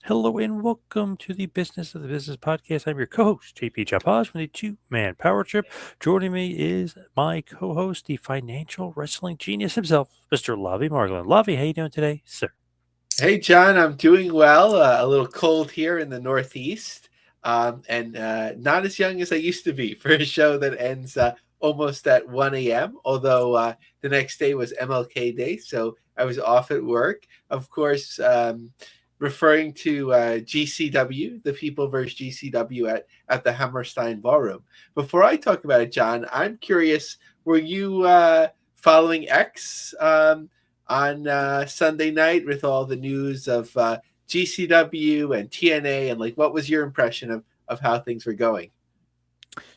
Hello and welcome to the Business of the Business podcast. I'm your co-host, JP John Poz from the Two-Man Power Trip. Joining me is my co-host, the financial wrestling genius himself, Mr. Lavie Margolin. Lavie, how you doing today, sir? Hey, John, I'm doing well. A little cold here in the Northeast, and not as young as I used to be for a show that ends almost at 1 a.m. Although the next day was MLK Day, so I was off at work. Of course, referring to GCW, the People versus GCW at the Hammerstein Ballroom. Before I talk about it, John, I'm curious, were you following X? On Sunday night with all the news of GCW and TNA, and like, what was your impression of how things were going?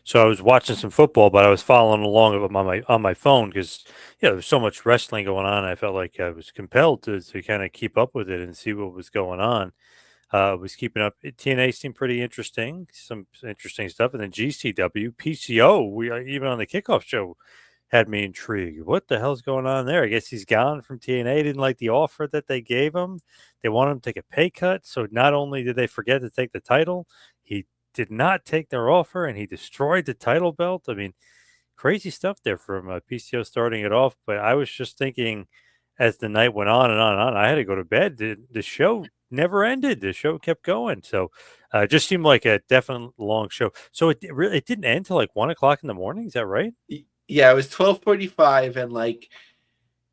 So I was watching some football, but I was following along on my phone because there was so much wrestling going on. I felt like I was compelled to kind of keep up with it and see what was going on. Was keeping up. TNA seemed pretty interesting, some interesting stuff, and then GCW, PCO. We even on the kickoff show had me intrigued. What the hell's going on there? I guess he's gone from TNA. Didn't like the offer that they gave him. They wanted him to take a pay cut. So not only did they forget to take the title, he did not take their offer, and he destroyed the title belt. I mean, crazy stuff there from PCO starting it off. But I was just thinking, as the night went on and on and on, I had to go to bed. The show never ended. The show kept going. So it just seemed like a definite long show. So it didn't end till like 1 o'clock in the morning. Is that right? Yeah, it was 12:45, and like,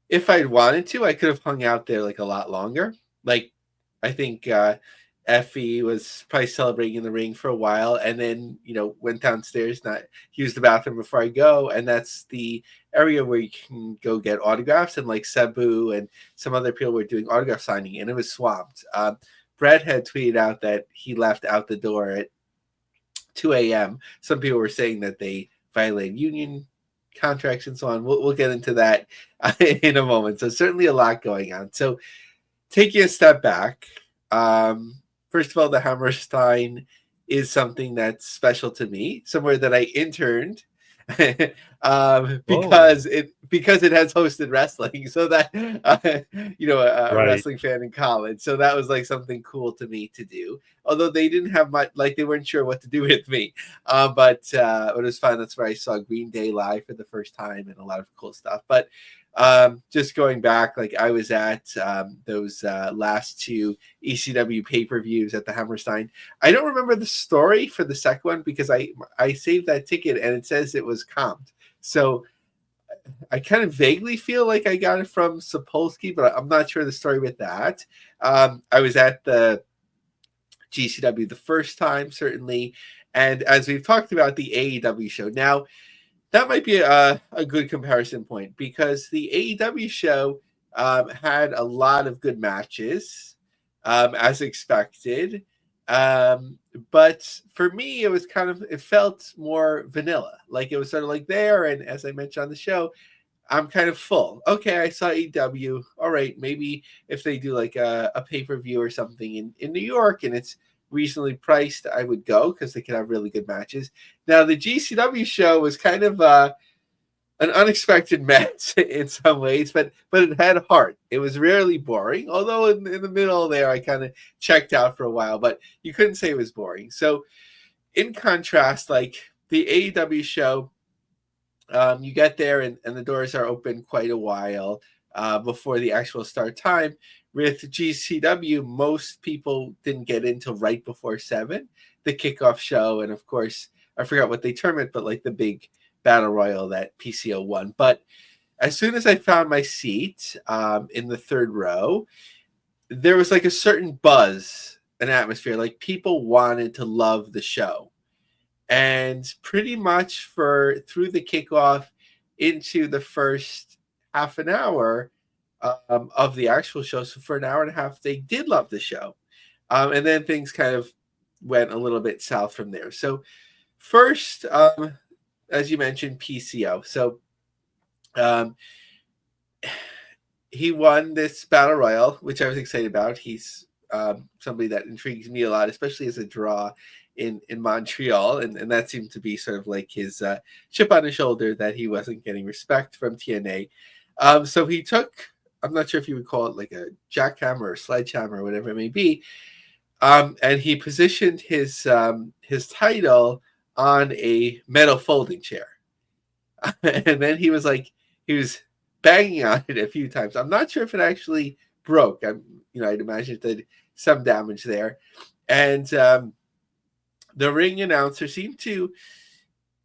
if I'd wanted to, I could have hung out there like a lot longer. Like, I think Effie was probably celebrating in the ring for a while, and then went downstairs, not use the bathroom before I go, and that's the area where you can go get autographs, and like Cebu and some other people were doing autograph signing, and it was swamped. Brett had tweeted out that he left out the door at 2 a.m. Some people were saying that they violated union contracts and so on. We'll get into that in a moment. So certainly a lot going on. So taking a step back, first of all, the Hammerstein is something that's special to me. Somewhere that I interned, Whoa. because it has hosted wrestling. So that a Right. wrestling fan in college. So that was like something cool to me to do. Although they didn't have much, like they weren't sure what to do with me, but it was fun. That's where I saw Green Day live for the first time and a lot of cool stuff. But just going back, like I was at those last two ECW pay-per-views at the Hammerstein. I don't remember the story for the second one because I saved that ticket and it says it was comped. So I kind of vaguely feel like I got it from Sapolsky, but I'm not sure the story with that. I was at the GCW the first time, certainly. And as we've talked about the AEW show, now that might be a good comparison point because the AEW show had a lot of good matches, as expected. Um, but for me, it felt more vanilla. Like it was sort of like there. And as I mentioned on the show, I'm kind of full. Okay, I saw AEW. All right, maybe if they do like a pay per view or something in New York and it's reasonably priced, I would go because they could have really good matches. Now, the GCW show was kind of an unexpected mess in some ways, but it had heart. It was rarely boring, although in the middle there, I kind of checked out for a while, but you couldn't say it was boring. So, in contrast, like the AEW show, you get there and the doors are open quite a while before the actual start time. With GCW, most people didn't get in till right before 7, the kickoff show, and of course, I forgot what they term it, but like the big battle royal that PCO won. But as soon as I found my seat in the third row, there was like a certain buzz, an atmosphere, like people wanted to love the show, and pretty much for through the kickoff into the first half an hour of the actual show. So for an hour and a half, they did love the show, and then things kind of went a little bit south from there. So first, as you mentioned, PCO. So um, he won this battle royal, which I was excited about. He's somebody that intrigues me a lot, especially as a draw in Montreal, and that seemed to be sort of like his chip on his shoulder that he wasn't getting respect from TNA. So he took, I'm not sure if you would call it like a jackhammer or sledgehammer or whatever it may be, And he positioned his title on a metal folding chair. And then he was banging on it a few times. I'm not sure if it actually broke. I'd imagine it did some damage there. And the ring announcer seemed to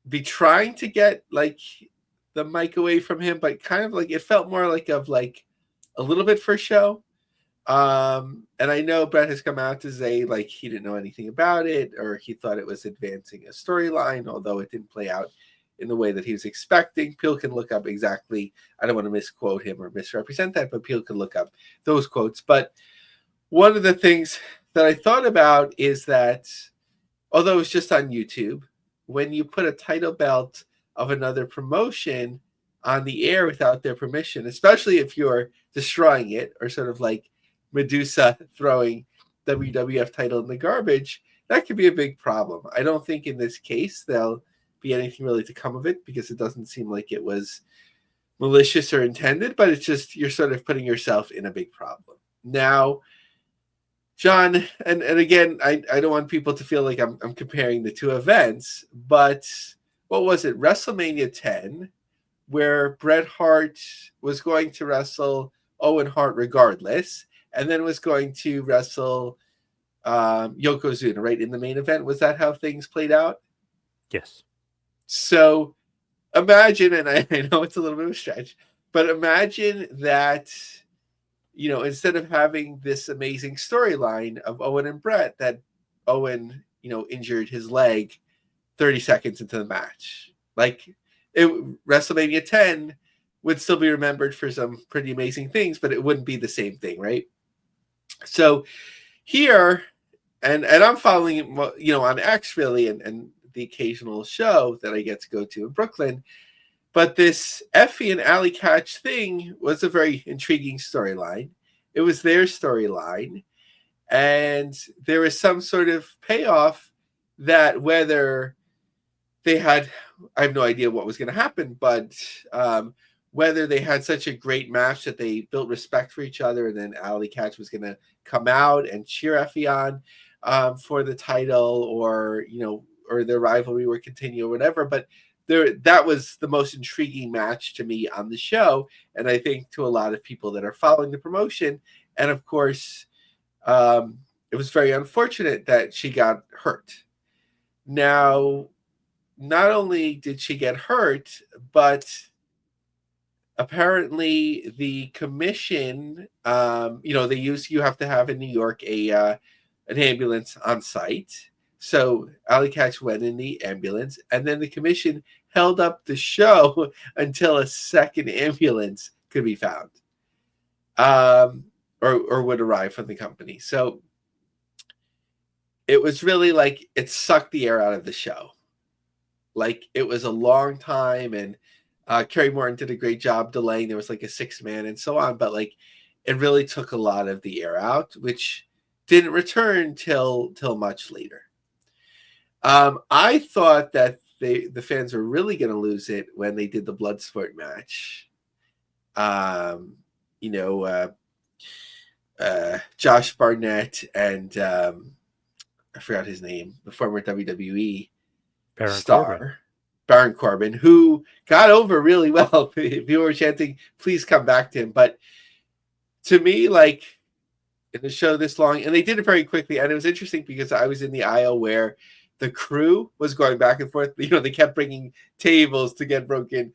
be trying to get like the mic away from him, but kind of like it felt more like a little bit for show. And I know Brett has come out to say like he didn't know anything about it, or he thought it was advancing a storyline, although it didn't play out in the way that he was expecting. People can look up exactly. I don't want to misquote him or misrepresent that, but people can look up those quotes. But one of the things that I thought about is that although it's just on YouTube, when you put a title belt of another promotion on the air without their permission, especially if you're destroying it or sort of like Medusa throwing WWF title in the garbage, that could be a big problem. I don't think in this case there'll be anything really to come of it because it doesn't seem like it was malicious or intended, but it's just you're sort of putting yourself in a big problem. Now, John, and again, I don't want people to feel like I'm comparing the two events, but what was it? WrestleMania 10, where Bret Hart was going to wrestle Owen Hart regardless, and then was going to wrestle Yokozuna, right, in the main event. Was that how things played out? Yes. So imagine, and I know it's a little bit of a stretch, but imagine that instead of having this amazing storyline of Owen and Bret, that Owen, injured his leg 30 seconds into the match. Like WrestleMania 10 would still be remembered for some pretty amazing things, but it wouldn't be the same thing, right? So here, and I'm following, on X really, and the occasional show that I get to go to in Brooklyn. But this Effie and Alley Catch thing was a very intriguing storyline. It was their storyline. And there was some sort of payoff that whether they had, I have no idea what was going to happen, but whether they had such a great match that they built respect for each other, and then Alley Catch was going to come out and cheer Effie on for the title, or or their rivalry would continue or whatever. But that was the most intriguing match to me on the show, and I think to a lot of people that are following the promotion. And of course, it was very unfortunate that she got hurt. Now, not only did she get hurt, but apparently the commission, you have to have in New York an ambulance on site. So Alley Catch went in the ambulance, and then the commission held up the show until a second ambulance could be found, or would arrive from the company. So it was really like it sucked the air out of the show. Like it was a long time, and Kerry Morton did a great job delaying. There was like a 6-man and so on, but like it really took a lot of the air out, which didn't return till much later. I thought that the fans were really going to lose it when they did the Bloodsport match. You know, Josh Barnett and I forgot his name, the former WWE Baron star, Corbin. Baron Corbin, who got over really well. People were chanting, please come back to him. But to me, like in the show this long, and they did it very quickly. And it was interesting because I was in the aisle where the crew was going back and forth. They kept bringing tables to get broken,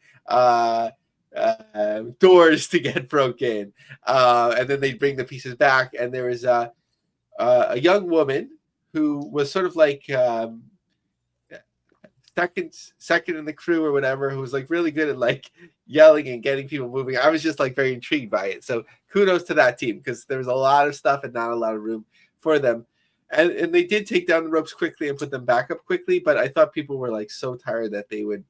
doors to get broken, and then they'd bring the pieces back. And there was a young woman who was sort of like second in the crew or whatever, who was like really good at like yelling and getting people moving. I was just like very intrigued by it. So kudos to that team, because there was a lot of stuff and not a lot of room for them. And they did take down the ropes quickly and put them back up quickly, but I thought people were like so tired that they would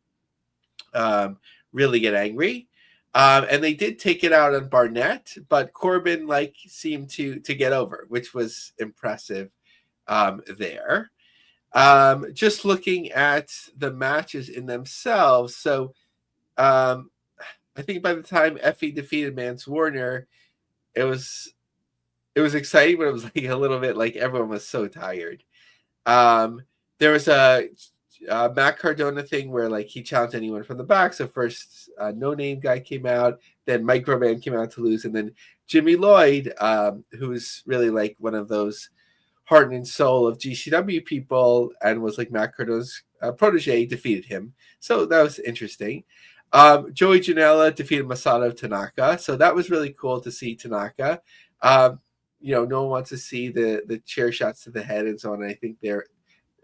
really get angry. And they did take it out on Barnett, but Corbin like seemed to get over, which was impressive there. Just looking at the matches in themselves. So I think by the time Effie defeated Mance Warner, it was it was exciting, but it was like a little bit like everyone was so tired. There was a Matt Cardona thing where like he challenged anyone from the back. So first, No Name guy came out, then Mike Roman came out to lose, and then Jimmy Lloyd, who's really like one of those heart and soul of GCW people and was like Matt Cardona's protege, defeated him. So that was interesting. Joey Janela defeated Masato Tanaka. So that was really cool to see Tanaka. No one wants to see the chair shots to the head and so on. I think they're,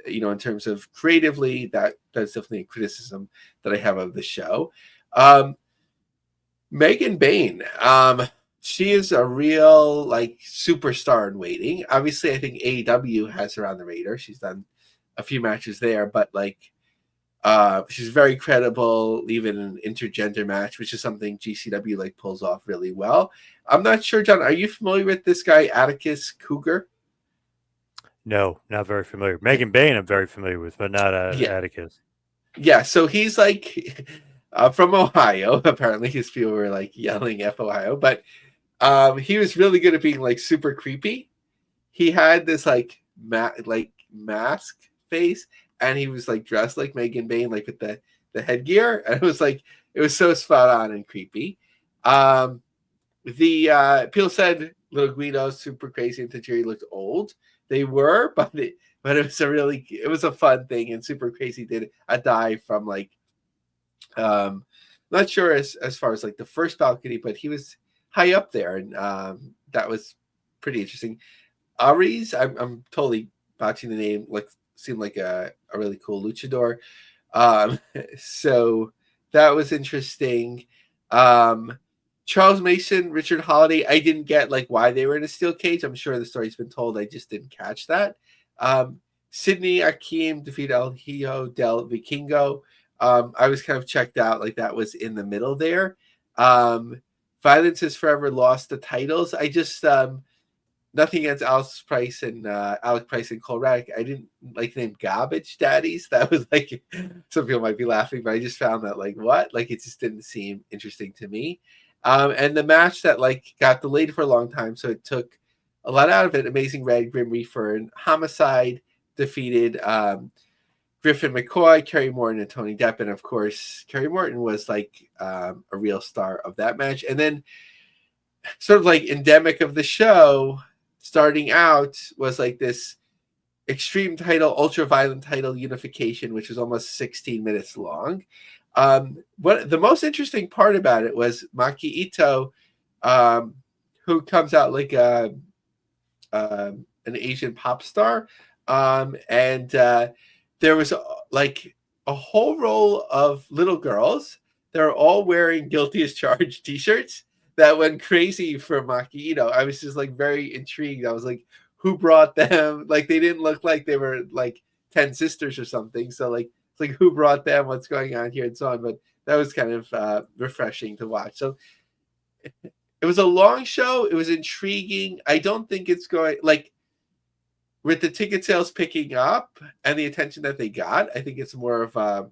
in terms of creatively, that's definitely a criticism that I have of the show. Megan Bain, she is a real like superstar in waiting. Obviously, I think AEW has her on the radar. She's done a few matches there, but like she's very credible, even in an intergender match, which is something GCW like pulls off really well. I'm not sure, John. Are you familiar with this guy, Atticus Cougar? No, not very familiar. Megan Bain, I'm very familiar with, but not Yeah, Atticus. yeah. So he's like from Ohio. Apparently, his people were like yelling "F Ohio," but he was really good at being like super creepy. He had this like mask face, and he was like dressed like Megan Bain, like with the headgear, and it was so spot on and creepy. The people said Little Guido super crazy and Tajiri looked old. They were, but it was a fun thing, and super crazy did a dive from like not sure as far as like the first balcony, but he was high up there, and that was pretty interesting. Aries, I'm totally botching the name. Like seemed like a really cool luchador. So that was interesting. Charles Mason, Richard Holiday. I didn't get like why they were in a steel cage. I'm sure the story's been told. I just didn't catch that. Sydney Akeem defeated El Hijo del Vikingo. I was kind of checked out, like that was in the middle there. Violence has forever lost the titles. I just nothing against Alex Price and Cole Raddick. I didn't like the name Garbage Daddies. That was like some people might be laughing, but I just found that like what? Like it just didn't seem interesting to me. And the match that like got delayed for a long time, so it took a lot out of it. Amazing Red, Grim Reaper, and Homicide defeated Griffin McCoy, Kerry Morton, and Tony Depp. And of course, Kerry Morton was like a real star of that match. And then sort of like endemic of the show, starting out was like this extreme title, ultra violent title unification, which was almost 16 minutes long. What the most interesting part about it was Maki Ito, who comes out like an Asian pop star, and there was like a whole row of little girls. They're all wearing "Guilty as Charged" T-shirts that went crazy for Maki Ito. I was just like very intrigued. I was like, who brought them? Like they didn't look like they were like 10 sisters or something. So like it's like who brought them? What's going on here and so on. But that was kind of refreshing to watch. So it was a long show. It was intriguing. I don't think it's going like with the ticket sales picking up and the attention that they got. I think it's more of a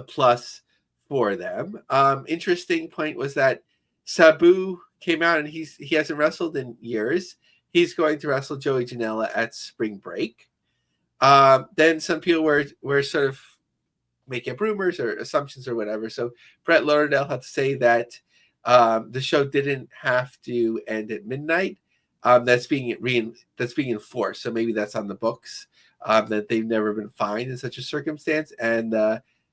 plus for them. Interesting point was that Sabu came out and he hasn't wrestled in years. He's going to wrestle Joey Janela at Spring Break. Then some people were sort of making up rumors or assumptions or whatever. So Brett Lauderdale had to say that the show didn't have to end at midnight. That's being enforced. So maybe that's on the books. That they've never been fined in such a circumstance. And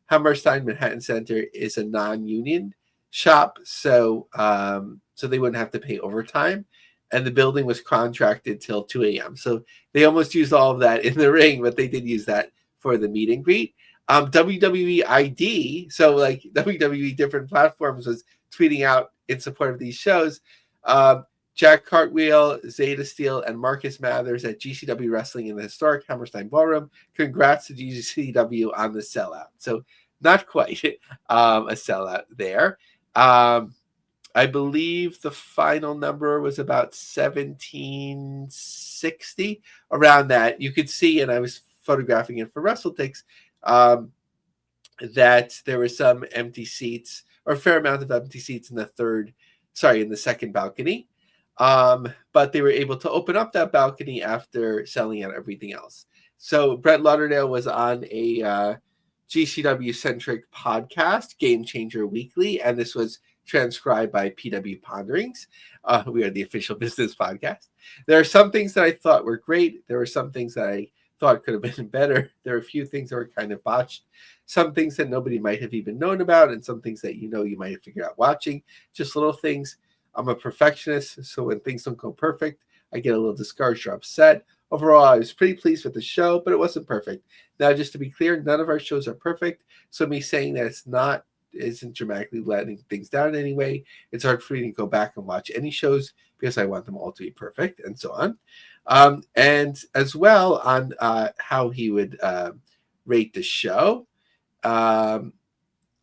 Hammerstein Manhattan Center is a non-union shop, so they wouldn't have to pay overtime. And the building was contracted till 2 a.m. So they almost used all of that in the ring, but they did use that for the meet and greet. WWE ID, so like WWE different platforms was tweeting out in support of these shows. Jack Cartwheel, Zeta Steel, and Marcus Mathers at GCW Wrestling in the historic Hammerstein Ballroom. Congrats to GCW on the sellout. So not quite a sellout there. I believe the final number was about 1760, around that. You could see, and I was photographing it for WrestleTix, that there were some empty seats, or a fair amount of empty seats in the second balcony. But they were able to open up that balcony after selling out everything else. So Brett Lauderdale was on a GCW centric podcast, Game Changer Weekly, and this was transcribed by PW Ponderings. We are the official business podcast. There are some things that I thought were great. There were some things that I thought could have been better. There are a few things that were kind of botched. Some things that nobody might have even known about, and some things that you might have figured out watching. Just little things. I'm a perfectionist, so when things don't go perfect, I get a little discouraged or upset. Overall, I was pretty pleased with the show, but it wasn't perfect. Now, just to be clear, none of our shows are perfect. So me saying that it's not isn't dramatically letting things down in any way. It's hard for me to go back and watch any shows because I want them all to be perfect and so on. And as well on how he would rate the show. Um,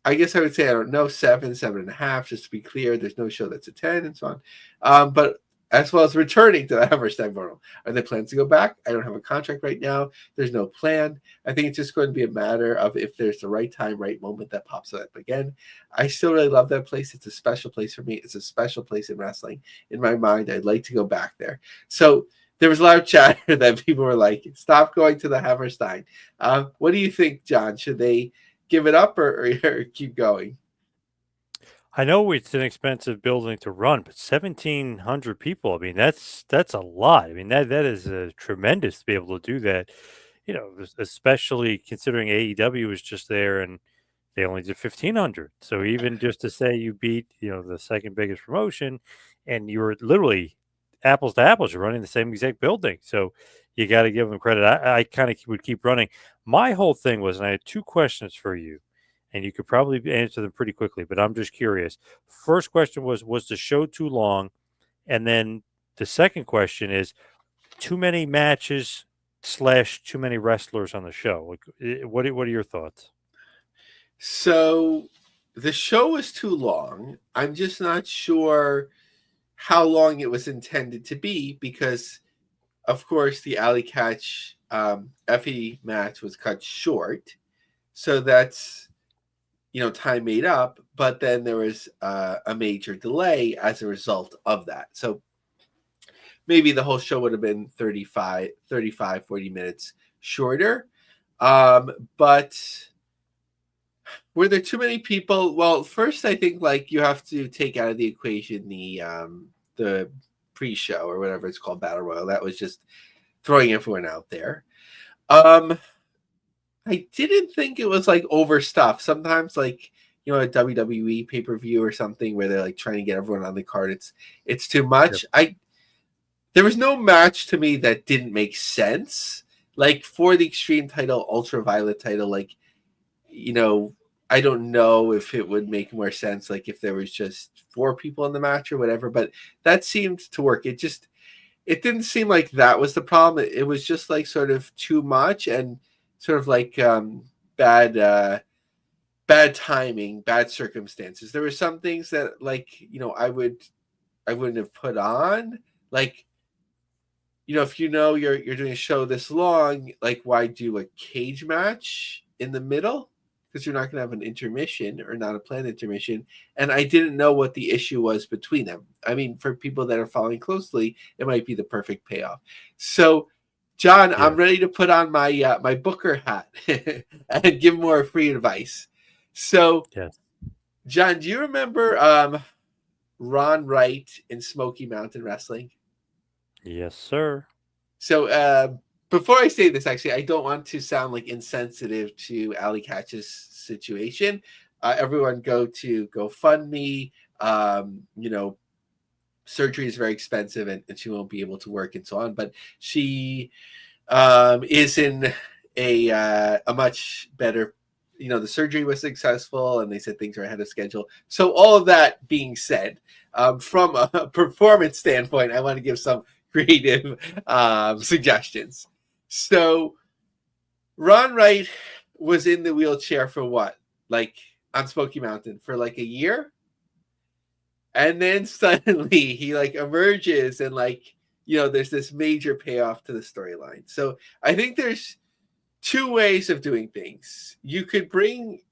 I guess I would say, I don't know, 7.5, just to be clear. There's no show that's a 10 and so on. But as well as returning to the Hammerstein Portal. Are there plans to go back? I don't have a contract right now. There's no plan. I think it's just going to be a matter of if there's the right time, right moment that pops up again. I still really love that place. It's a special place for me. It's a special place in wrestling. In my mind, I'd like to go back there. So there was a lot of chatter that people were like, stop going to the Hammerstein. What do you think, John? Should they give it up or keep going? I know it's an expensive building to run, but 1,700 people. I mean, that's a lot. I mean, that is tremendous to be able to do that. Especially considering AEW was just there and they only did 1,500. So even just to say you beat the second biggest promotion, and you were literally apples to apples, you're running the same exact building. So you got to give them credit. I kind of would keep running. My whole thing was, and I had two questions for you and you could probably answer them pretty quickly, but I'm just curious. First question was the show too long? And then the second question is too many matches slash too many wrestlers on the show. Like, what are your thoughts? So the show was too long. I'm just not sure how long it was intended to be because, of course, the Alley Catch Effie match was cut short. So that's time made up, but then there was a major delay as a result of that. So maybe the whole show would have been 40 minutes shorter. But were there too many people? Well, first I think like you have to take out of the equation the pre-show or whatever it's called, Battle Royal. That was just throwing everyone out there. I didn't think it was like overstuffed. Sometimes like a WWE pay-per-view or something where they're like trying to get everyone on the card. It's too much. Yep. There was no match to me that didn't make sense. Like for the Extreme title, Ultraviolet title, like I don't know if it would make more sense like if there was just 4 people in the match or whatever, but that seemed to work. It didn't seem like that was the problem. It was just like sort of too much and sort of like bad timing, bad circumstances. There were some things that like I wouldn't have put on. Like if you're doing a show this long, like why do a cage match in the middle? Because you're not going to have an intermission or not a planned intermission. And I didn't know what the issue was between them. I mean, for people that are following closely, it might be the perfect payoff. So, John, I'm Yeah. ready to put on my my Booker hat and give more free advice. So, Yes. John, do you remember Ron Wright in Smoky Mountain Wrestling? Yes, sir. So before I say this, actually, I don't want to sound like insensitive to Ali Catch's situation. Everyone go to GoFundMe. Surgery is very expensive and she won't be able to work and so on. But she is in a much better. The surgery was successful and they said things are ahead of schedule. So all of that being said, from a performance standpoint, I want to give some creative suggestions. So Ron Wright was in the wheelchair for what? Like on Smoky Mountain for like a year? And then suddenly he like emerges and like, there's this major payoff to the storyline. So I think there's 2 ways of doing things. You could bring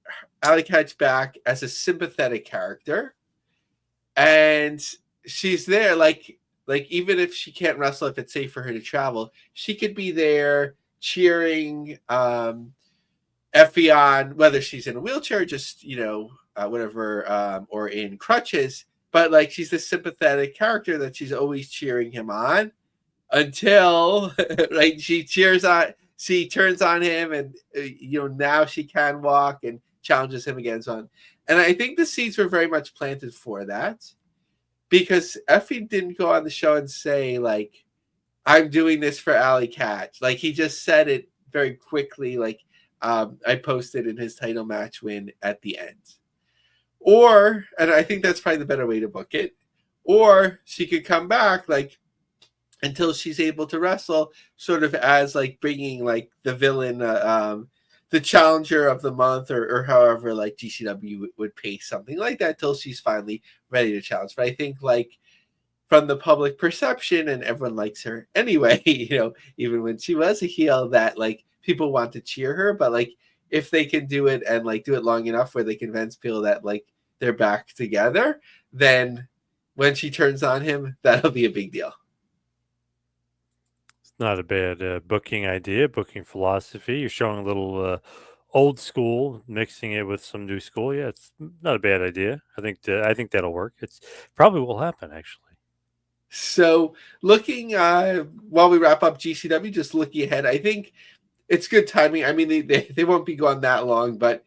Alley Catch back as a sympathetic character, and she's there like like even if she can't wrestle, if it's safe for her to travel, she could be there cheering Effie on, whether she's in a wheelchair, just whatever, or in crutches. But like she's this sympathetic character that she's always cheering him on until like she turns on him, and now she can walk and challenges him again. So on. And I think the seeds were very much planted for that because Effie didn't go on the show and say like, I'm doing this for Alley Catch. Like he just said it very quickly. Like I posted in his title match win at the end. Or, and I think that's probably the better way to book it, or she could come back like until she's able to wrestle, sort of as like bringing like the villain, the challenger of the month, or however like GCW would pay something like that till she's finally ready to challenge. But I think like from the public perception, and everyone likes her anyway, even when she was a heel, that like people want to cheer her. But like if they can do it and like do it long enough where they convince people that like they're back together, then when she turns on him, that'll be a big deal. It's not a bad booking idea, booking philosophy. You're showing a little old school, mixing it with some new school. Yeah, it's not a bad idea. I think that'll work. It's probably will happen actually. So looking while we wrap up GCW, just looking ahead, I think it's good timing. I mean, they won't be gone that long, but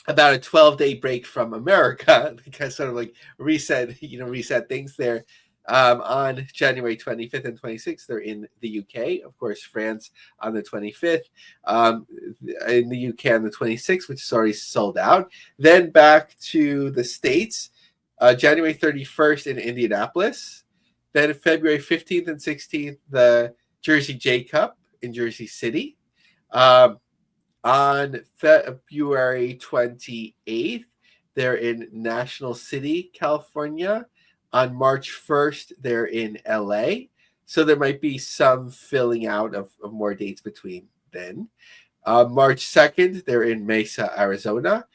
about a 12-day break from America, because sort of like reset things there. On January 25th and 26th, they're in the UK. Of course, France on the 25th. In the UK on the 26th, which is already sold out. Then back to the States, January 31st in Indianapolis. Then February 15th and 16th, the Jersey J Cup in Jersey City. On February 28th, they're in National City, California. On March 1st, they're in LA. So there might be some filling out of more dates between then. March 2nd, they're in Mesa, Arizona.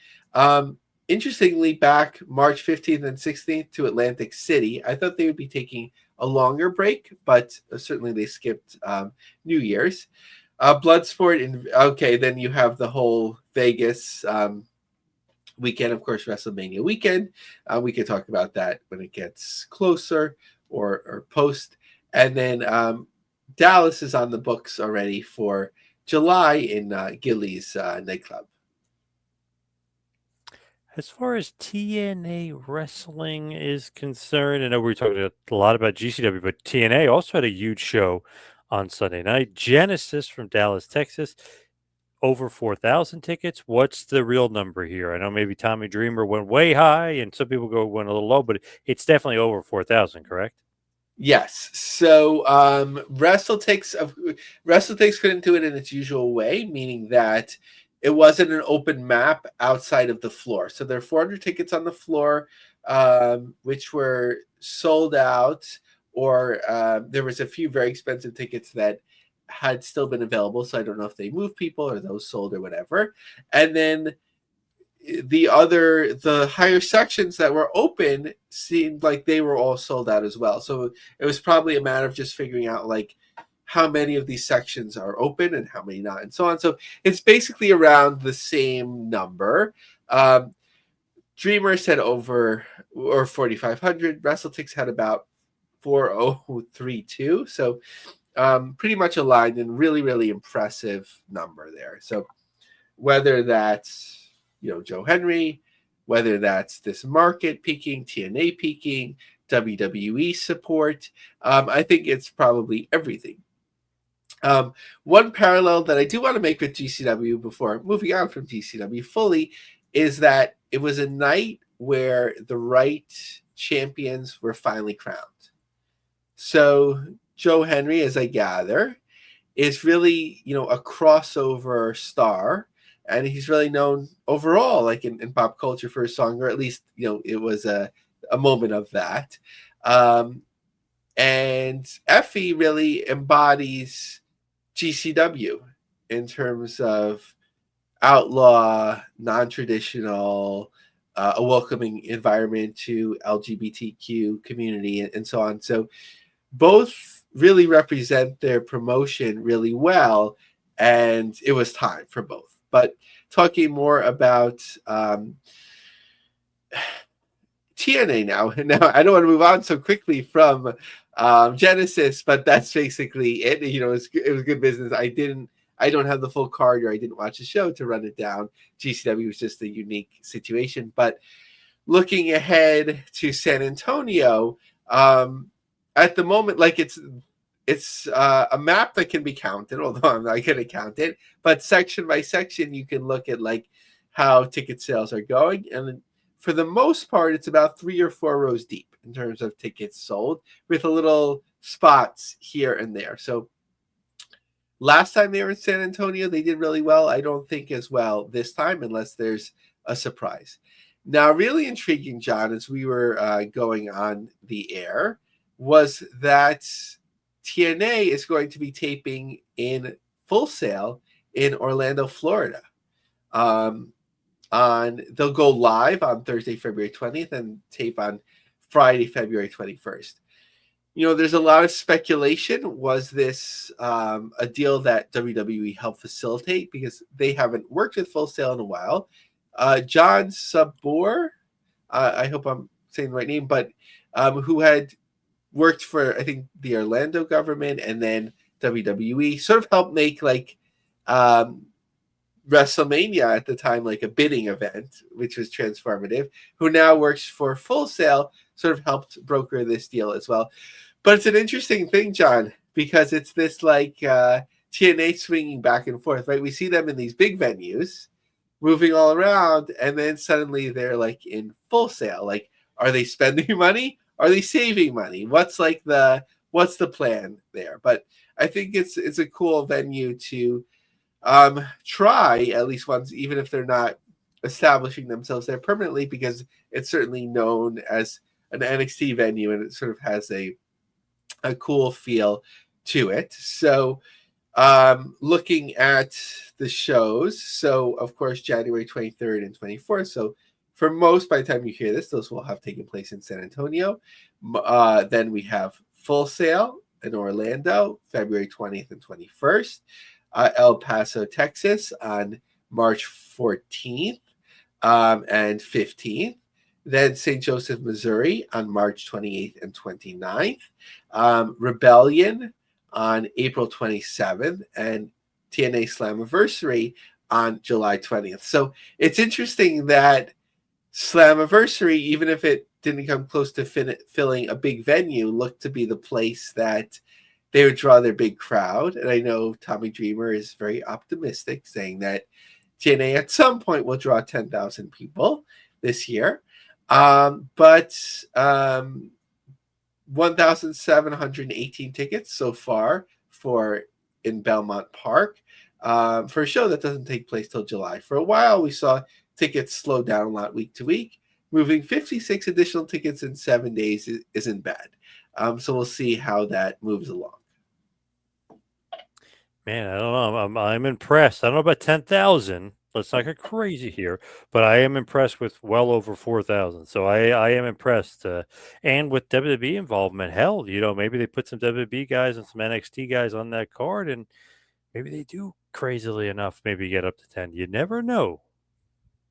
Interestingly, back March 15th and 16th to Atlantic City. I thought they would be taking a longer break, but certainly they skipped New Year's. Bloodsport, okay, then you have the whole Vegas weekend, of course, WrestleMania weekend. We can talk about that when it gets closer or post. And then Dallas is on the books already for July in Gillies nightclub. As far as TNA wrestling is concerned, I know we were talking a lot about GCW, but TNA also had a huge show on Sunday night. Genesis from Dallas, Texas, over 4,000 tickets. What's the real number here? I know maybe Tommy Dreamer went way high, and some people went a little low, but it's definitely over 4,000, correct? Yes. So WrestleTix couldn't do it in its usual way, meaning that it wasn't an open map outside of the floor. So there are 400 tickets on the floor, which were sold out, or there was a few very expensive tickets that had still been available. So I don't know if they moved people or those sold or whatever. And then the higher sections that were open seemed like they were all sold out as well. So it was probably a matter of just figuring out like how many of these sections are open and how many not, and so on. So it's basically around the same number. Dreamer said over or 4,500. WrestleTix had about 4,032. So pretty much aligned, and really, really impressive number there. So whether that's Joe Henry, whether that's this market peaking, TNA peaking, WWE support, I think it's probably everything. One parallel that I do want to make with GCW before moving on from GCW fully is that it was a night where the right champions were finally crowned. So Joe Henry, as I gather, is really, a crossover star. And he's really known overall, like in pop culture, for his song, or at least, it was a moment of that. And Effie really embodies GCW in terms of outlaw, non-traditional, a welcoming environment to LGBTQ community and so on. So both really represent their promotion really well, and it was time for both. But talking more about TNA now. Now I don't want to move on so quickly from Genesis, but that's basically it. You know, it was good business. I don't have the full card, or I didn't watch the show to run it down. GCW was just a unique situation. But looking ahead to San Antonio, at the moment, like it's a map that can be counted, although I'm not going to count it. But section by section, you can look at like how ticket sales are going, and for the most part, it's about 3 or 4 rows deep in terms of tickets sold, with a little spots here and there. So last time they were in San Antonio, they did really well. I don't think as well this time, unless there's a surprise. Now, really intriguing, John, as we were going on the air, was that TNA is going to be taping in Full Sail in Orlando, Florida. They'll go live on Thursday, February 20th, and tape on Friday, February 21st. You know, there's a lot of speculation. Was this a deal that WWE helped facilitate, because they haven't worked with Full Sail in a while? John Sabor, I hope I'm saying the right name, but who had worked for, I think, the Orlando government and then WWE, sort of helped make like WrestleMania at the time like a bidding event, which was transformative, who now works for Full Sail, sort of helped broker this deal as well. But it's an interesting thing, John, because it's this like TNA swinging back and forth, right? We see them in these big venues moving all around, and then suddenly they're like in Full Sail. Like, are they spending money? Are they saving money? What's the plan there? But I think it's a cool venue to try at least once, even if they're not establishing themselves there permanently, because it's certainly known as an NXT venue, and it sort of has a cool feel to it. So looking at the shows, so of course January 23rd and 24th. So for most, by the time you hear this, those will have taken place in San Antonio. Then we have Full Sail in Orlando, February 20th and 21st. El Paso, Texas on March 14th and 15th. Then St. Joseph, Missouri on March 28th and 29th. Rebellion on April 27th, and TNA Slammiversary on July 20th. So it's interesting that Slammiversary, even if it didn't come close to filling a big venue, looked to be the place that they would draw their big crowd. And I know Tommy Dreamer is very optimistic, saying that TNA at some point will draw 10,000 people this year. But 1,718 tickets so far in Belmont Park for a show that doesn't take place till July. For a while, we saw tickets slow down a lot week to week. Moving 56 additional tickets in 7 days isn't bad. So we'll see how that moves along. Man, I don't know. I'm impressed. I don't know about 10,000. Let's not get crazy here, but I am impressed with well over 4,000. So I am impressed. And with WWE involvement, hell, maybe they put some WWE guys and some NXT guys on that card, and maybe they do crazily enough, maybe get up to 10. You never know.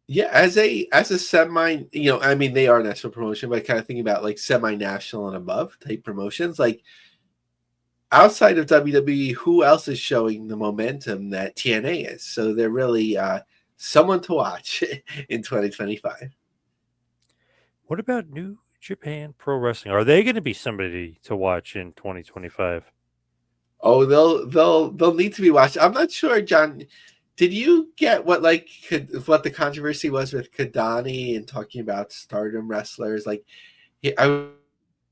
Yeah, as a semi, I mean, they are national promotion, but kind of thinking about like semi-national and above type promotions, like outside of WWE, who else is showing the momentum that TNA is? So they're really someone to watch in 2025. What about New Japan Pro Wrestling? Are they going to be somebody to watch in 2025? Oh, they'll need to be watched. I'm not sure, John. Did you get what the controversy was with Kadani and talking about Stardom wrestlers? Like, I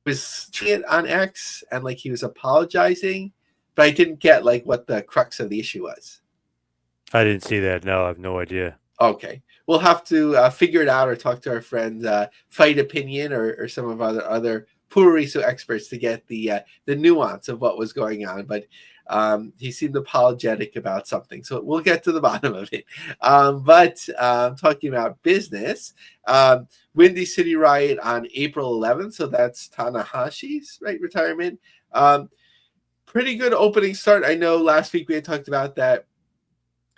was seeing it on X, and like he was apologizing, but I didn't get like what the crux of the issue was. I didn't see that. No, I have no idea. Okay, we'll have to figure it out, or talk to our friend Fight Opinion, or some of other Puroriso experts to get the nuance of what was going on. But He seemed apologetic about something, so we'll get to the bottom of it. But talking about business, Windy City Riot on April 11th, so that's Tanahashi's retirement. Pretty good opening start. I know last week we had talked about that.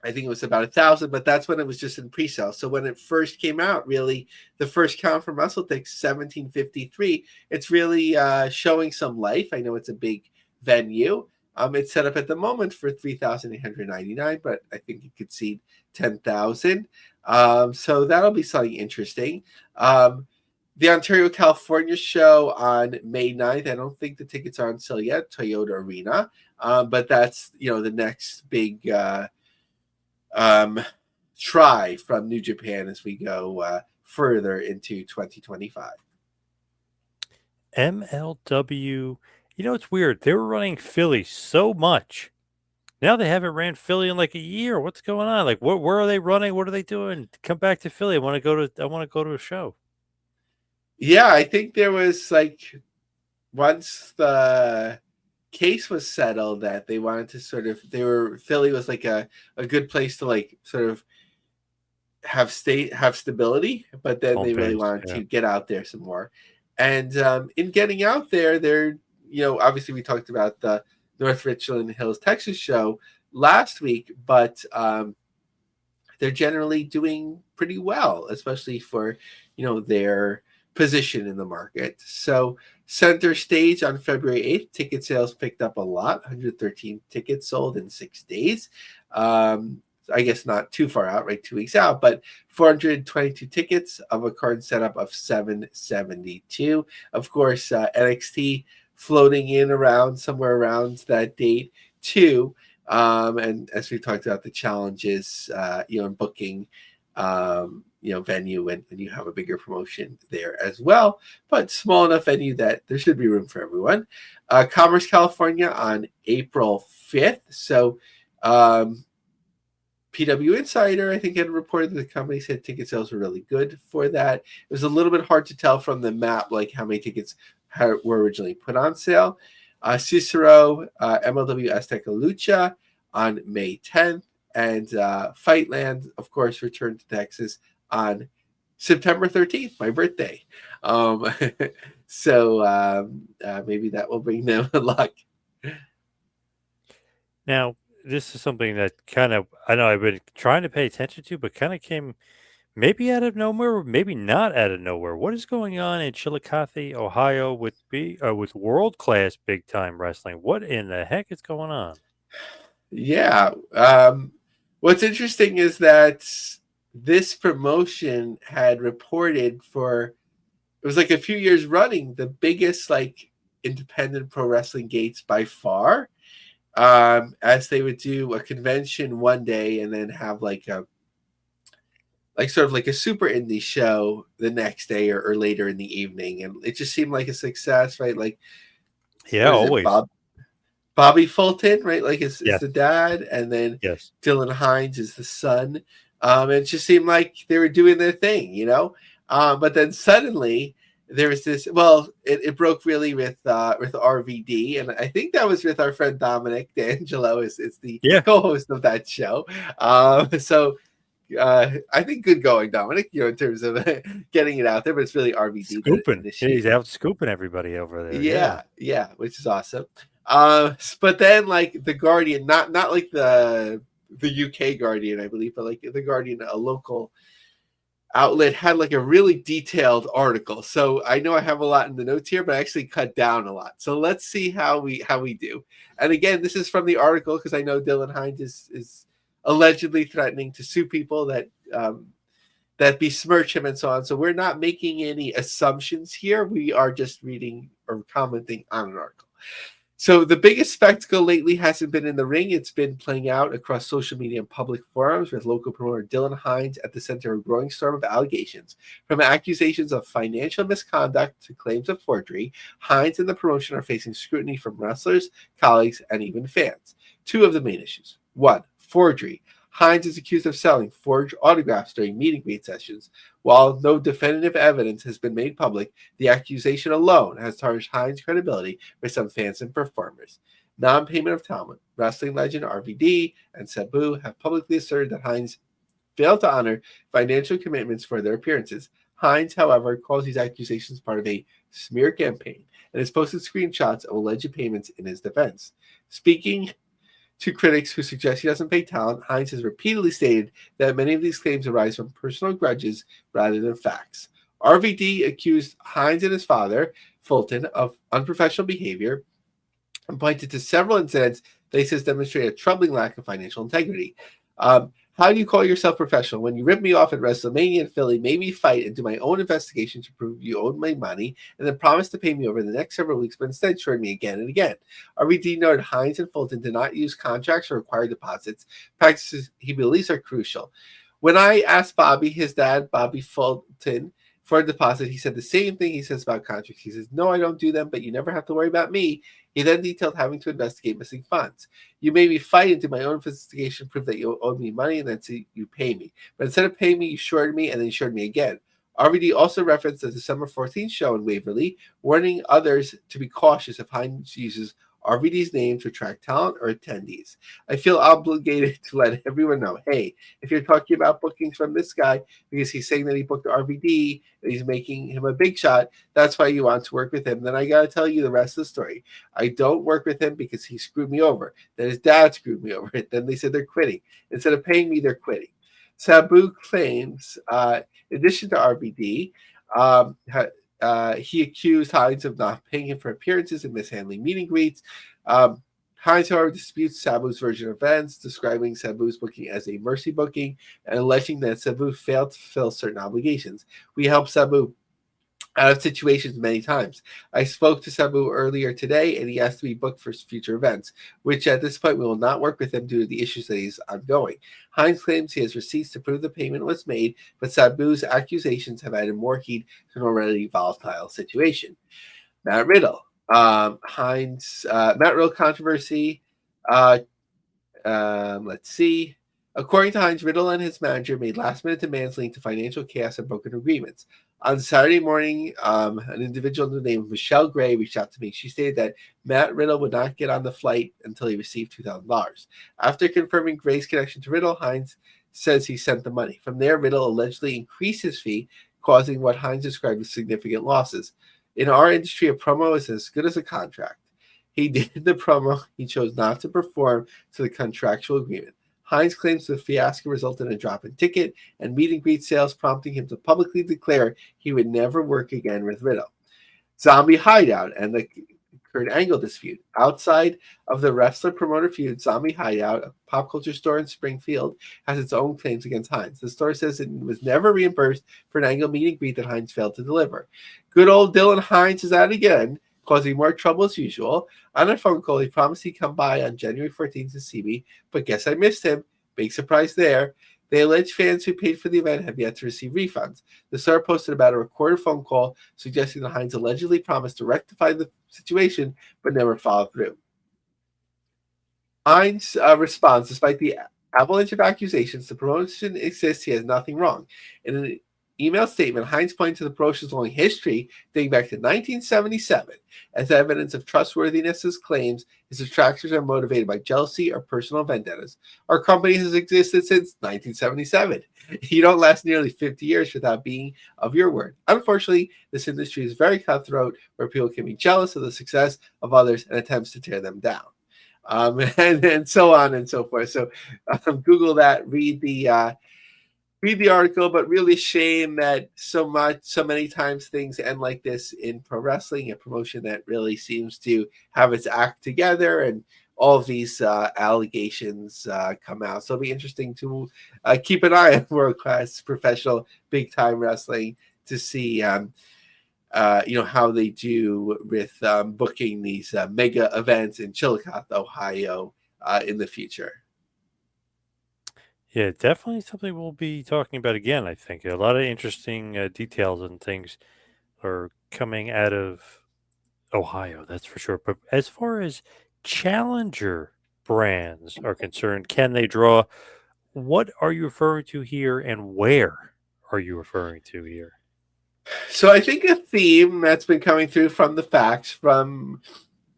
I think it was about 1,000, but that's when it was just in pre-sale. So when it first came out, really, the first count from WrestleTix, 1753, it's really showing some life. I know it's a big venue. It's set up at the moment for 3,899, but I think it could see 10,000. So that'll be something interesting. The Ontario, California show on May 9th. I don't think the tickets are on sale yet, Toyota Arena. But that's, the next big try from New Japan as we go further into 2025. MLW, it's weird. They were running Philly so much. Now they haven't ran Philly in like a year. What's going on? Like, where are they running? What are they doing? Come back to Philly. I want to go to a show. Yeah, I think there was once the case was settled that they wanted to Philly was like a good place to sort of have stability, but then Home they really base, wanted yeah. to get out there some more. And in getting out there, they're, obviously we talked about the North Richland Hills, Texas show last week, but they're generally doing pretty well, especially for, their position in the market. So center stage on February 8th, ticket sales picked up a lot, 113 tickets sold in 6 days. I guess not too far out, right? 2 weeks out, but 422 tickets of a card setup of 772. Of course, NXT floating in around somewhere around that date too. And as we talked about the challenges, in booking, venue when you have a bigger promotion there as well, but small enough venue that there should be room for everyone. Commerce, California on April 5th. So, PW Insider, I think, had reported that the company said ticket sales were really good for that. It was a little bit hard to tell from the map, how many tickets were originally put on sale. Cicero, MLW Azteca Lucha on May 10th, and Fightland, of course, returned to Texas on September 13th, my birthday. So maybe that will bring them luck. Now, this is something that I know I've been trying to pay attention to, but kind of came maybe out of nowhere, or maybe not out of nowhere. What is going on in Chillicothe, Ohio, with world class big time wrestling? What in the heck is going on? Yeah. What's interesting is that this promotion had reported it was a few years running, the biggest independent pro wrestling gates by far. As they would do a convention one day and then have sort of a super indie show the next day or later in the evening, and it just seemed like a success, right? Yeah, What is it, always. Bobby Fulton, right? Is Yes, the dad, and then yes. Dylan Hines is the son. It just seemed like they were doing their thing, But then suddenly there was this. Well, it broke really with RVD, and I think that was with our friend Dominic D'Angelo, is the Yeah, co-host of that show. So I think good going, Dominic. In terms of getting it out there, but it's really RVD that scooping. Yeah, he's initiated. out scooping everybody over there. Yeah. Yeah, which is awesome. But then the Guardian, not like the UK Guardian, I believe, but the Guardian, a local outlet, had a really detailed article. So I know I have a lot in the notes here, but I actually cut down a lot. So let's see how we do. And again, this is from the article because I know Dylan Hines is allegedly threatening to sue people that besmirch him and so on. So we're not making any assumptions here. We are just reading or commenting on an article. So the biggest spectacle lately hasn't been in the ring. It's been playing out across social media and public forums, with local promoter Dylan Hines at the center of a growing storm of allegations. From accusations of financial misconduct to claims of forgery, Hines and the promotion are facing scrutiny from wrestlers, colleagues, and even fans. Two of the main issues. One, forgery. Hines is accused of selling forged autographs during meet and greet sessions. While no definitive evidence has been made public, the accusation alone has tarnished Hines' credibility with some fans and performers. Non-payment of talent. Wrestling legend RVD and Sabu have publicly asserted that Hines failed to honor financial commitments for their appearances. Hines, however, calls these accusations part of a smear campaign and has posted screenshots of alleged payments in his defense. Speaking to critics who suggest he doesn't pay talent, Hines has repeatedly stated that many of these claims arise from personal grudges rather than facts. RVD accused Hines and his father, Fulton, of unprofessional behavior and pointed to several incidents they says demonstrate a troubling lack of financial integrity. How do you call yourself professional when you rip me off at WrestleMania in Philly, made me fight and do my own investigation to prove you owed my money, and then promised to pay me over the next several weeks, but instead shorted me again and again? RVD noted Hines and Fulton did not use contracts or require deposits, practices he believes are crucial. When I asked Bobby, his dad, Bobby Fulton, for a deposit, he said the same thing he says about contracts. He says, "No, I don't do them, but you never have to worry about me." He then detailed having to investigate missing funds. "You made me fight and do my own investigation, prove that you owed me money, and then say you pay me. But instead of paying me, you shorted me and then you shorted me again." RVD also referenced the December 14th show in Waverly, warning others to be cautious if Hines uses RVD's name to attract talent or attendees. "I feel obligated to let everyone know, hey, if you're talking about bookings from this guy because he's saying that he booked RVD and he's making him a big shot, that's why you want to work with him, then I got to tell you the rest of the story. I don't work with him because he screwed me over. Then his dad screwed me over. Then they said they're quitting. Instead of paying me, they're quitting." Sabu claims, in addition to RVD, um, he accused Hines of not paying him for appearances and mishandling meet and greets. Um, Hines, however, disputes Sabu's version of events, describing Sabu's booking as a mercy booking and alleging that Sabu failed to fulfill certain obligations. "We helped Sabu out of situations many times. I spoke to Sabu earlier today, and he asked to be booked for future events, which at this point we will not work with him due to the issues that he's ongoing." Hines claims he has receipts to prove the payment was made, but Sabu's accusations have added more heat to an already volatile situation. Matt Riddle. Matt Riddle controversy. Uh, let's see. According to Hines, Riddle and his manager made last-minute demands linked to financial chaos and broken agreements. On Saturday morning, an individual named Michelle Gray reached out to me. She stated that Matt Riddle would not get on the flight until he received $2,000. After confirming Gray's connection to Riddle, Hines says he sent the money. From there, Riddle allegedly increased his fee, causing what Hines described as significant losses. "In our industry, a promo is as good as a contract. He did the promo. He chose not to perform to the contractual agreement." Hines claims the fiasco resulted in a drop in ticket and meet and greet sales, prompting him to publicly declare he would never work again with Riddle. Zombie Hideout and the Kurt Angle dispute. Outside of the wrestler promoter feud, Zombie Hideout, a pop culture store in Springfield, has its own claims against Hines. The store says it was never reimbursed for an Angle meet and greet that Hines failed to deliver. Good old Dylan Hines is at it again, causing more trouble as usual. On a phone call, he promised he'd come by on January 14th to see me, but guess I missed him. Big surprise there. They allege fans who paid for the event have yet to receive refunds. The Star posted about a recorded phone call suggesting that Hines allegedly promised to rectify the situation but never followed through. Hines responds, despite the avalanche of accusations, the promotion exists, he has nothing wrong. In an email statement, Hines pointed to the promotion's long history dating back to 1977 as evidence of trustworthiness. His claims his detractors are motivated by jealousy or personal vendettas. "Our company has existed since 1977. You don't last nearly 50 years without being of your word. Unfortunately, this industry is very cutthroat, where people can be jealous of the success of others and attempts to tear them down." And so on and so forth. So Google that, read the article, but really shame that so many times things end like this in pro wrestling, a promotion that really seems to have its act together, and all of these allegations come out. So it'll be interesting to keep an eye on world class professional big time wrestling to see how they do with booking these mega events in Chillicothe, Ohio, in the future. Yeah, definitely something we'll be talking about again. I think a lot of interesting details and things are coming out of Ohio, that's for sure. But as far as challenger brands are concerned, can they draw? What are you referring to here, and where are you referring to here? So I think a theme that's been coming through from the facts from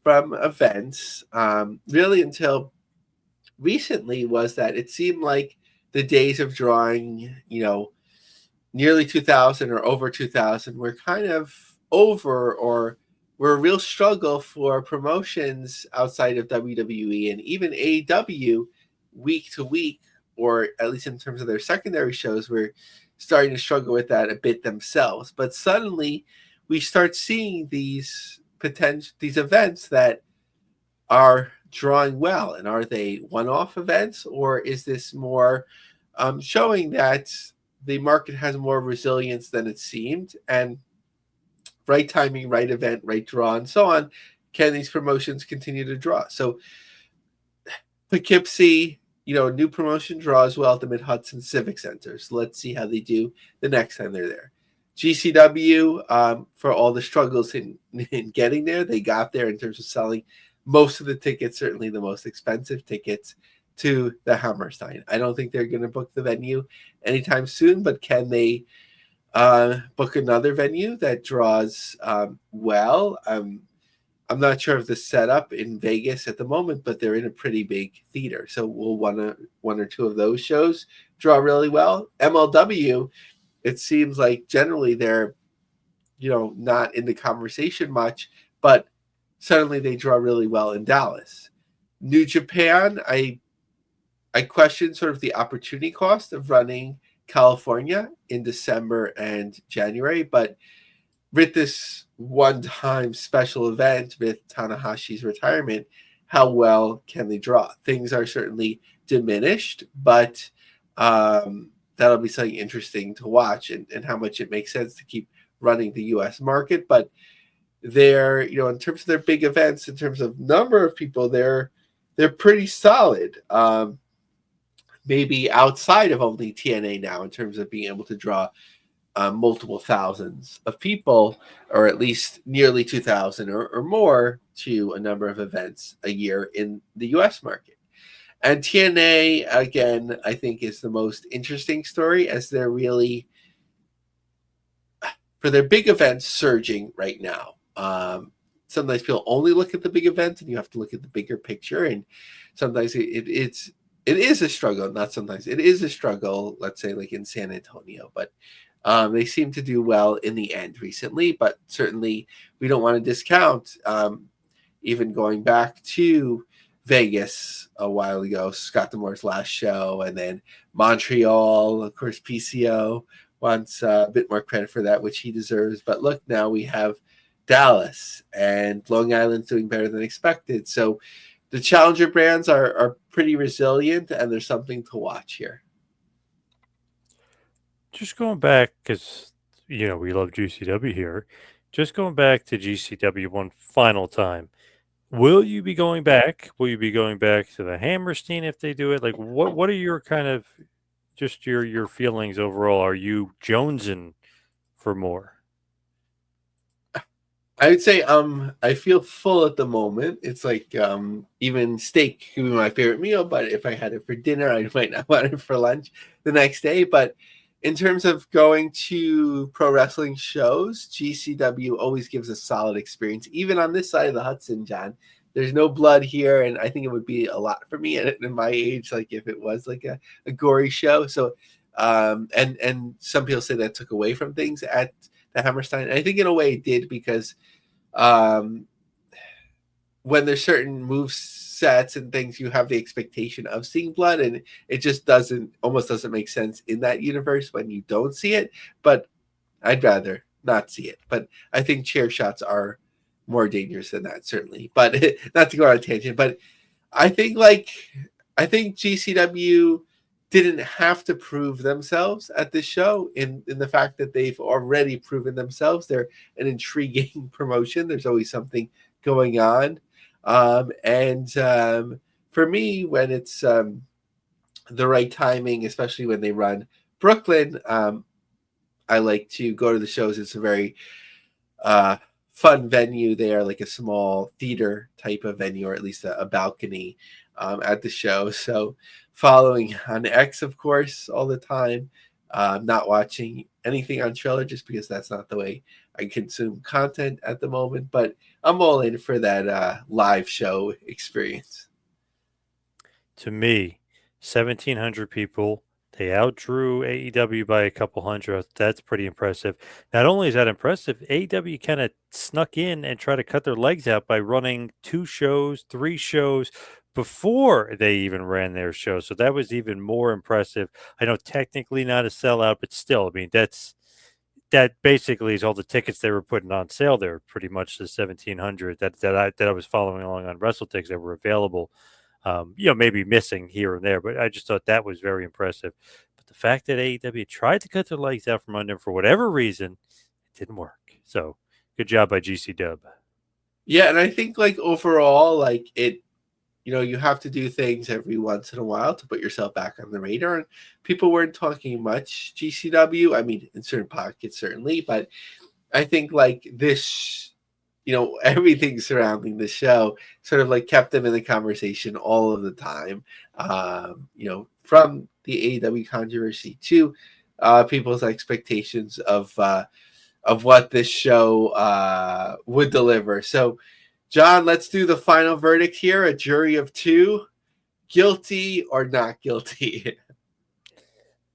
from events, really until recently, was that it seemed like the days of drawing, nearly 2000 or over 2000 were kind of over, or were a real struggle for promotions outside of WWE and even AEW week to week, or at least in terms of their secondary shows, were starting to struggle with that a bit themselves. But suddenly we start seeing these events that are drawing well. And are they one-off events, or is this more showing that the market has more resilience than it seemed? And right timing, right event, right draw, and so on. Can these promotions continue to draw? So Poughkeepsie, new promotion draws well at the Mid-Hudson Civic Center. So let's see how they do the next time they're there. GCW, for all the struggles in getting there, they got there in terms of selling most of the tickets, certainly the most expensive tickets, to the Hammerstein. I don't think they're going to book the venue anytime soon, but can they book another venue that draws well? I'm not sure of the setup in Vegas at the moment, but they're in a pretty big theater. So will one or two of those shows draw really well? MLW, it seems like generally they're, not in the conversation much, but suddenly they draw really well in Dallas. New Japan, I question sort of the opportunity cost of running California in December and January, but with this one-time special event with Tanahashi's retirement, how well can they draw? Things are certainly diminished, but that'll be something interesting to watch, and how much it makes sense to keep running the U.S. market. But they're, in terms of their big events, in terms of number of people, they're pretty solid. Maybe outside of only TNA now, in terms of being able to draw multiple thousands of people, or at least nearly 2,000 or more, to a number of events a year in the US market. And TNA, again, I think is the most interesting story, as they're really, for their big events, surging right now. Sometimes people only look at the big events, and you have to look at the bigger picture. And sometimes it is a struggle. Not sometimes, it is a struggle. Let's say like in San Antonio, but they seem to do well in the end recently. But certainly, we don't want to discount, even going back to Vegas a while ago, Scott D'Amore's last show, and then Montreal, of course, PCO wants a bit more credit for that, which he deserves. But look, now we have Dallas, and Long Island's doing better than expected. So the challenger brands are pretty resilient, and there's something to watch here. Just going back, because we love GCW here. Just going back to GCW one final time. Will you be going back? Will you be going back to the Hammerstein if they do it? Like, what are your kind of, just your feelings overall? Are you jonesing for more? I would say I feel full at the moment. It's like even steak could be my favorite meal, but if I had it for dinner, I might not want it for lunch the next day. But in terms of going to pro wrestling shows, GCW always gives a solid experience, even on this side of the Hudson, John. There's no blood here, and I think it would be a lot for me at my age, like if it was like a gory show. So and some people say that took away from things at the Hammerstein. And I think in a way it did, because um, when there's certain move sets and things, you have the expectation of seeing blood, and it just almost doesn't make sense in that universe when you don't see it. But I'd rather not see it. But I think chair shots are more dangerous than that, certainly. But not to go on a tangent, but I think GCW didn't have to prove themselves at this show, in the fact that they've already proven themselves. They're an intriguing promotion. There's always something going on. And for me, when it's the right timing, especially when they run Brooklyn, I like to go to the shows. It's a very uh, fun venue there, like a small theater type of venue, or at least a balcony at the show. So following on X, of course, all the time. Not watching anything on Triller, just because that's not the way I consume content at the moment, but I'm all in for that live show experience. To me, 1,700 people. They outdrew AEW by a couple hundred. That's pretty impressive. Not only is that impressive, AEW kind of snuck in and tried to cut their legs out by running 2 shows, 3 shows before they even ran their show. So that was even more impressive. I know technically not a sellout, but still, I mean, that basically is all the tickets they were putting on sale there, pretty much the 1,700 that I was following along on WrestleTix that were available. Maybe missing here and there, but I just thought that was very impressive. But the fact that AEW tried to cut their legs out from under them for whatever reason, it didn't work. So good job by GCW. Yeah, and I think like overall, like it, you have to do things every once in a while to put yourself back on the radar. And people weren't talking much GCW. I mean, in certain pockets, certainly, but I think like this, everything surrounding the show sort of like kept them in the conversation all of the time. From the AEW controversy to people's expectations of what this show would deliver. So, John, let's do the final verdict here. A jury of two, guilty or not guilty.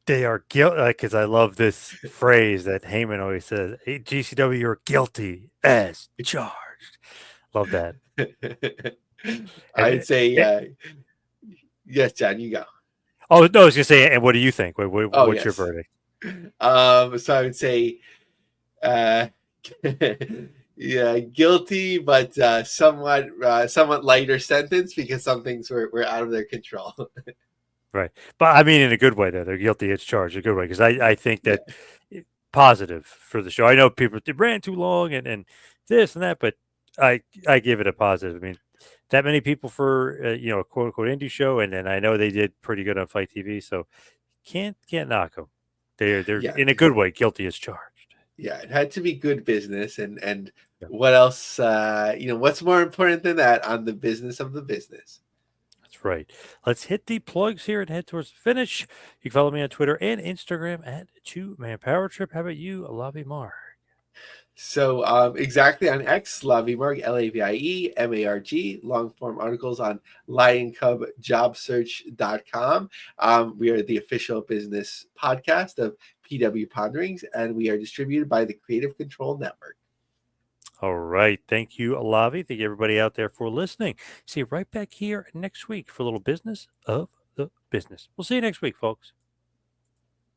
They are guilty because I love this phrase that Heyman always says: "Hey, GCW, you're guilty as charged." Love that. And I'd say, yes, John, you go. oh no, I was gonna say, and what do you think? Oh, What's your yes. verdict? So I would say, uh, yeah, guilty, but somewhat lighter sentence because some things were out of their control. Right. But I mean, in a good way, though. They're guilty as charged, a good way. Because I think Yeah, that positive for the show. I know people it ran too long and this and that, but I give it a positive. I mean, that many people for a quote unquote indie show, and then I know they did pretty good on Fight TV, so can't knock them. They're yeah, in a good way guilty as charged. yeah. It had to be good business, and Yeah, what else? What's more important than that on the business of the business? that's right. Let's hit the plugs here and head towards the finish. You can follow me on Twitter and Instagram at 2Man Power Trip. How about you, Lavie Mar? So exactly on X, Lavie Marg, LAVIE long form articles on LionCubJobSearch.com. We are the official business podcast of PW Ponderings, and we are distributed by the Creative Control Network. All right. Thank you, Alavi. Thank you, everybody out there for listening. See you right back here next week for a little business of the business. We'll see you next week, folks.